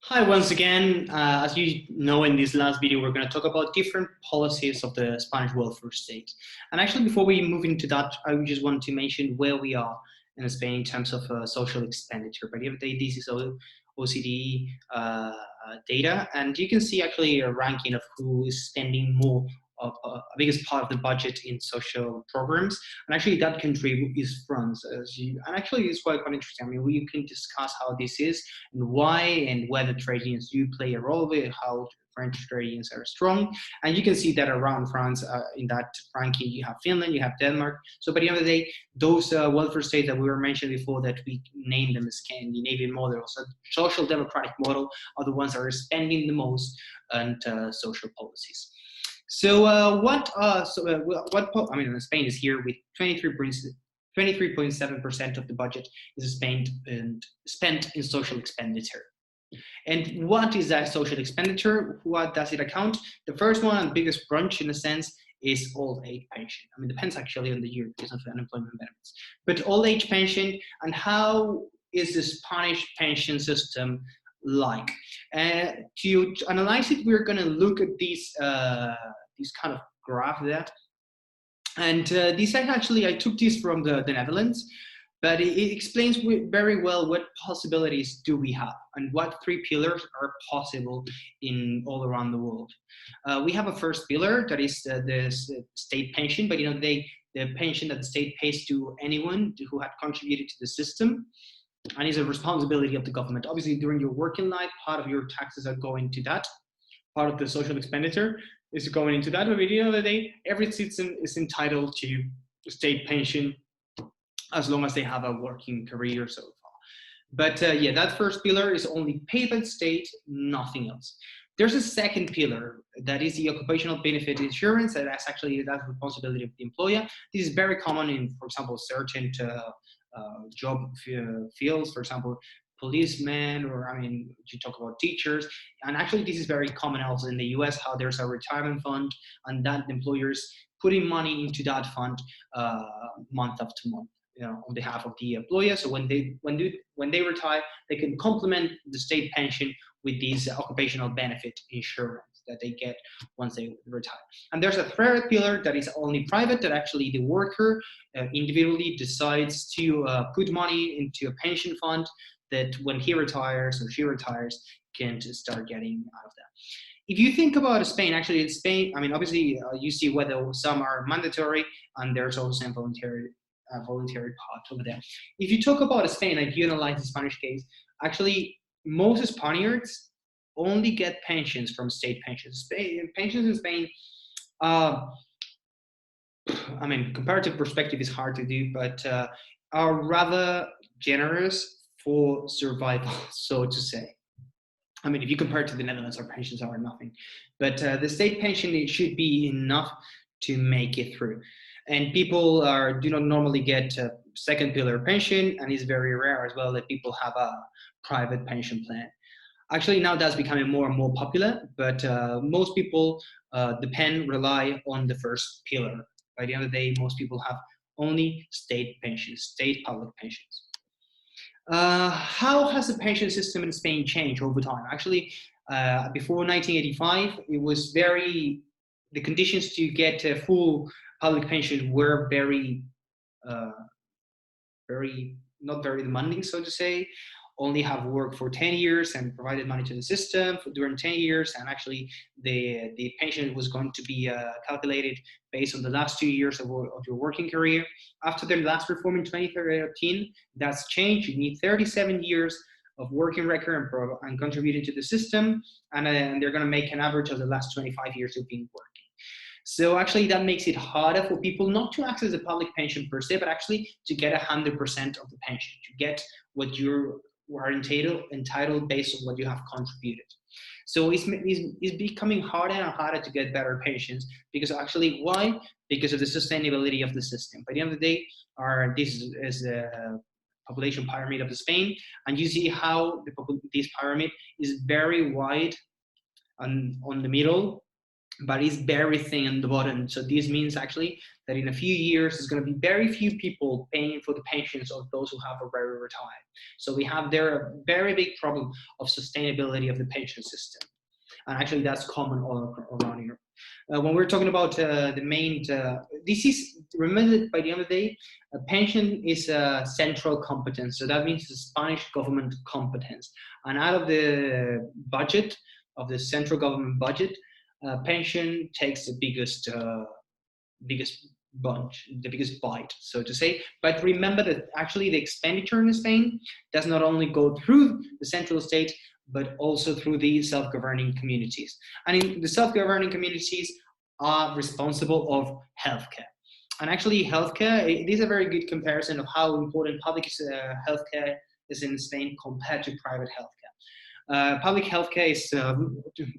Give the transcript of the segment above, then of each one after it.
Hi, once again. As you know, in this last video, we're going to talk about different policies of the Spanish welfare state. And actually, before we move into that, I just want to mention where we are in Spain in terms of social expenditure. By the end of the day, this is OECD data, and you can see actually a ranking of who is spending more of biggest part of the budget in social programs. And actually, that country is France. And actually, it's quite interesting. I mean, we can discuss how this is and why, and whether trade unions do play a role with how French trade unions are strong. And you can see that around France, in that ranking, you have Finland, you have Denmark. So by the end of the day, those welfare states that we were mentioned before, that we named them Scandinavian models, a social democratic model, are the ones that are spending the most on social policies. So in Spain is here with 23.7% of the budget is spent in social expenditure. And what is that social expenditure? What does it account? The first one and biggest branch, in a sense, is old age pension. I mean, it depends actually on the year because of the unemployment benefits. But old age pension, and how is the Spanish pension system like? To analyze it, we're going to look at these kind of graph there. And this I took this from the Netherlands, but it explains very well what possibilities do we have and what three pillars are possible in all around the world. We have a first pillar that is the state pension, but the pension that the state pays to anyone who had contributed to the system, and is a responsibility of the government. Obviously, during your working life, part of your taxes are going to that. Part of the social expenditure is going into that. But at the end of the day, every citizen is entitled to state pension as long as they have a working career so far. But that first pillar is only paid by the state, nothing else. There's a second pillar that is the occupational benefit insurance, and that's actually the responsibility of the employer. This is very common in, for example, certain job fields, for example, policemen, or you talk about teachers. And actually, this is very common also in the US, how there's a retirement fund, and that employers putting money into that fund month after month, on behalf of the employer. So when they retire, they can complement the state pension with these occupational benefit insurance that they get once they retire. And there's a third pillar that is only private, that actually the worker individually decides to put money into a pension fund that when he retires or she retires, can start getting out of that. If you think about Spain, actually in Spain, obviously you see whether some are mandatory and there's also some voluntary part over there. If you talk about Spain, like you analyze the Spanish case, actually most Spaniards only get pensions from state pensions. Pensions in Spain, comparative perspective is hard to do, but are rather generous for survival, so to say. If you compare it to the Netherlands, our pensions are nothing. But the state pension, it should be enough to make it through. And people do not normally get a second pillar pension, and it's very rare as well that people have a private pension plan. Actually, now that's becoming more and more popular, but most people rely on the first pillar. By the end of the day, most people have only state pensions, state public pensions. How has the pension system in Spain changed over time? Actually, before 1985, it was the conditions to get a full public pension were not very demanding, so to say. Only have worked for 10 years and provided money to the system during 10 years. And actually the pension was going to be calculated based on the last 2 years of your working career. After the last reform in 2013, that's changed. You need 37 years of working record and contributing to the system. And they're going to make an average of the last 25 years of being working. So actually that makes it harder for people not to access the public pension per se, but actually to get 100% of the pension, to get what you are entitled based on what you have contributed. So it's becoming harder and harder to get better pensions, because actually, why? Because of the sustainability of the system. By the end of the day, this is the population pyramid of Spain, and you see how this pyramid is very wide on the middle, but it's very thin on the bottom. So this means actually that in a few years there's going to be very few people paying for the pensions of those who have already retired. So we have there a very big problem of sustainability of the pension system. And actually that's common all around Europe. When we're talking about the main, this is, remember that by the end of the day, a pension is a central competence. So that means it's a Spanish government competence. And out of the budget, of the central government budget, pension takes the biggest bunch, the biggest bite, so to say. But remember that actually the expenditure in Spain does not only go through the central state, but also through the self-governing communities. And in the self-governing communities are responsible of healthcare. And actually healthcare, it is a very good comparison of how important public healthcare is in Spain compared to private healthcare. Public healthcare is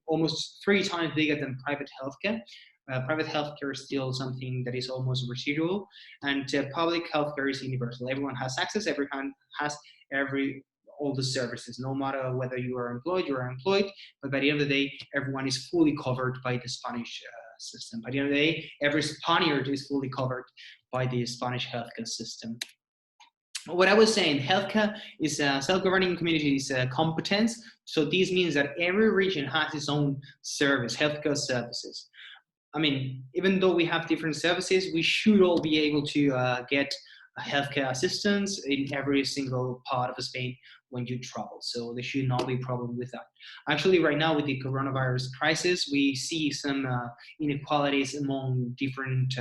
almost 3 times bigger than private healthcare. Private healthcare is still something that is almost residual, and public healthcare is universal. Everyone has access, everyone has all the services, no matter whether you are employed, but by the end of the day, everyone is fully covered by the Spanish system. By the end of the day, every Spaniard is fully covered by the Spanish healthcare system. What I was saying, healthcare is a self-governing community's competence. So this means that every region has its own service, healthcare services. I mean, even though we have different services, we should all be able to get healthcare assistance in every single part of Spain when you travel. So there should not be a problem with that. Actually, right now with the coronavirus crisis, we see some inequalities among different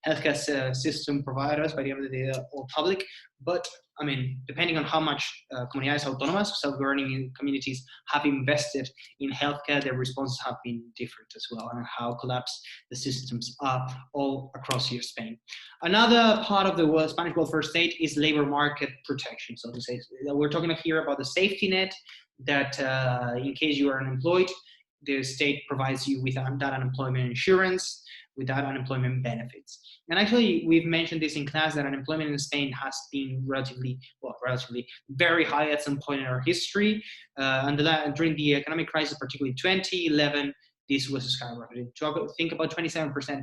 healthcare system providers, by the end of the day, or public. But I mean, depending on how much comunidades autónomas, self-governing communities, have invested in healthcare, their responses have been different as well, and how collapsed the systems are all across here, Spain. Another part of the Spanish welfare state is labor market protection. So to say, we're talking here about the safety net that in case you are unemployed, the state provides you with that unemployment insurance, with that unemployment benefits. And actually, we've mentioned this in class that unemployment in Spain has been relatively very high at some point in our history. And during the economic crisis, particularly 2011, this was skyrocketing. Think about 27%.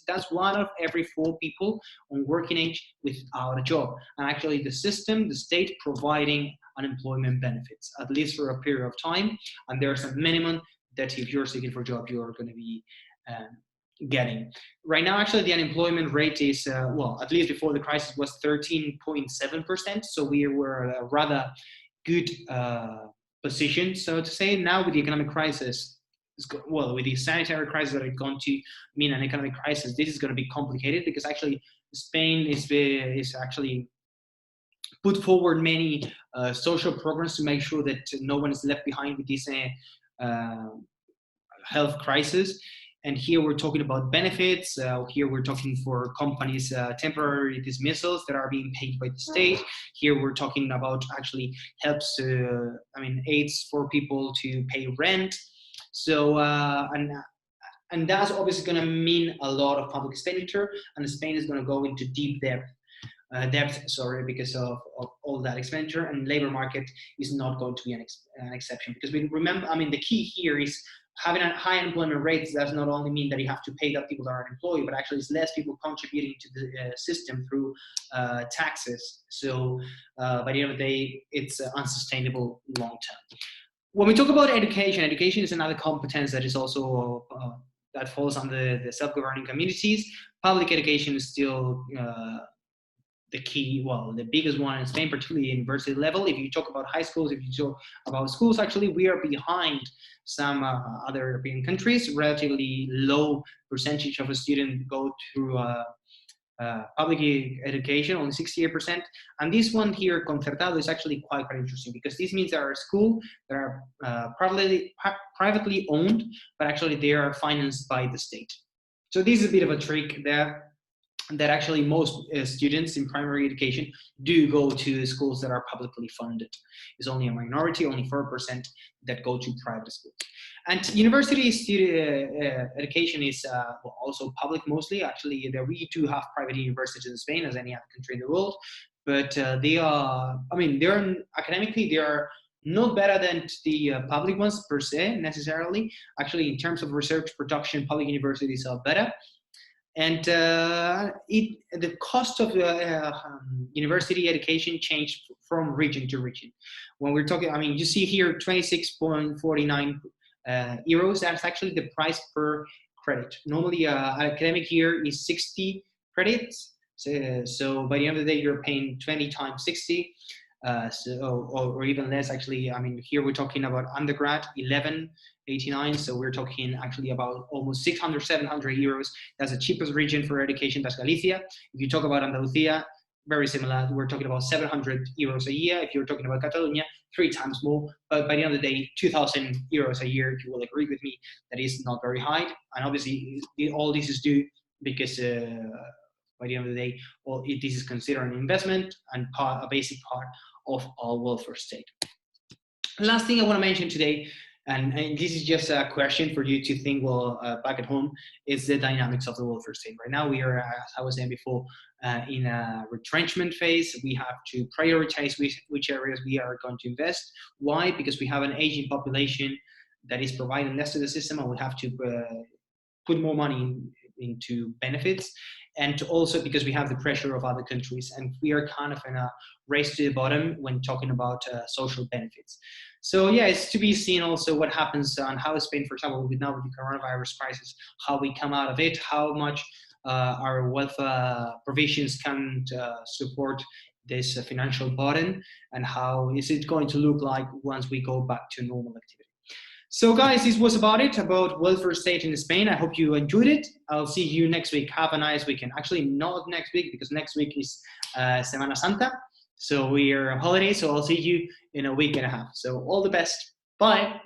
That's 1 of every 4 people on working age without a job. And actually, the system, the state, providing unemployment benefits, at least for a period of time. And there's a minimum that if you're seeking for a job, you're going to be getting. Right now, actually, the unemployment rate is, at least before the crisis, was 13.7%. So we were a rather good position, so to say. Now with the economic crisis, with the sanitary crisis that is going to mean an economic crisis, this is going to be complicated because actually Spain is actually put forward many social programs to make sure that no one is left behind with this health crisis. And here we're talking about benefits. Here we're talking for companies temporary dismissals that are being paid by the state. Here we're talking about actually helps, aids for people to pay rent. So and that's obviously going to mean a lot of public expenditure, and Spain is going to go into deep debt because of all that expenditure, and labor market is not going to be an exception, because we remember, the key here is having a high unemployment rate does not only mean that you have to pay the people that are unemployed, but actually it's less people contributing to the system through taxes. So by the end of the day, it's unsustainable long term. When we talk about education, education is another competence that is also that falls under the self-governing communities. Public education is still the key, the biggest one in Spain, particularly university level. If you talk about high schools, if you talk about schools, actually we are behind some other European countries. Relatively low percentage of a student go through public education, only 68%. And this one here, concertado, is actually quite interesting, because this means there are schools that are privately owned, but actually they are financed by the state. So this is a bit of a trick there, that actually most students in primary education do go to schools that are publicly funded. It's only a minority, only 4%, that go to private schools. And university education is also public mostly. Actually, we do have private universities in Spain, as any other country in the world, but they are, they're academically, they are not better than the public ones per se, necessarily. Actually, in terms of research production, public universities are better. And the cost of university education changed from region to region. When we're talking, I mean, you see here 26.49 euros. That's actually the price per credit. Normally, an academic year is 60 credits. So by the end of the day, you're paying 20 times 60. Or even less actually. I mean, here we're talking about undergrad 1189, so we're talking actually about almost 600 700 euros. That's the cheapest region for education. That's Galicia. If you talk about Andalusia, very similar. We're talking about 700 euros a year. If you're talking about Catalonia, 3 times more. But by the end of the day, 2,000 euros a year. If you will agree with me, that is not very high. And obviously, all this is due because by the end of the day, well, this is considered an investment and a basic part of our welfare state. Last thing I want to mention today, and this is just a question for you to think back at home, is the dynamics of the welfare state. Right now, we are, as I was saying before, in a retrenchment phase. We have to prioritize which areas we are going to invest. Why? Because we have an aging population that is providing less to the system, and we have to put more money into benefits, and also because we have the pressure of other countries, and we are kind of in a race to the bottom when talking about social benefits. So yeah, it's to be seen also what happens and how Spain, for example, with the coronavirus crisis, how we come out of it, how much our welfare provisions can support this financial burden, and how is it going to look like once we go back to normal activity. So guys, this was about welfare state in Spain. I hope you enjoyed it. I'll see you next week. Have a nice weekend. Actually, not next week, because next week is Semana Santa. So we are on holiday, so I'll see you in a week and a half. So all the best. Bye.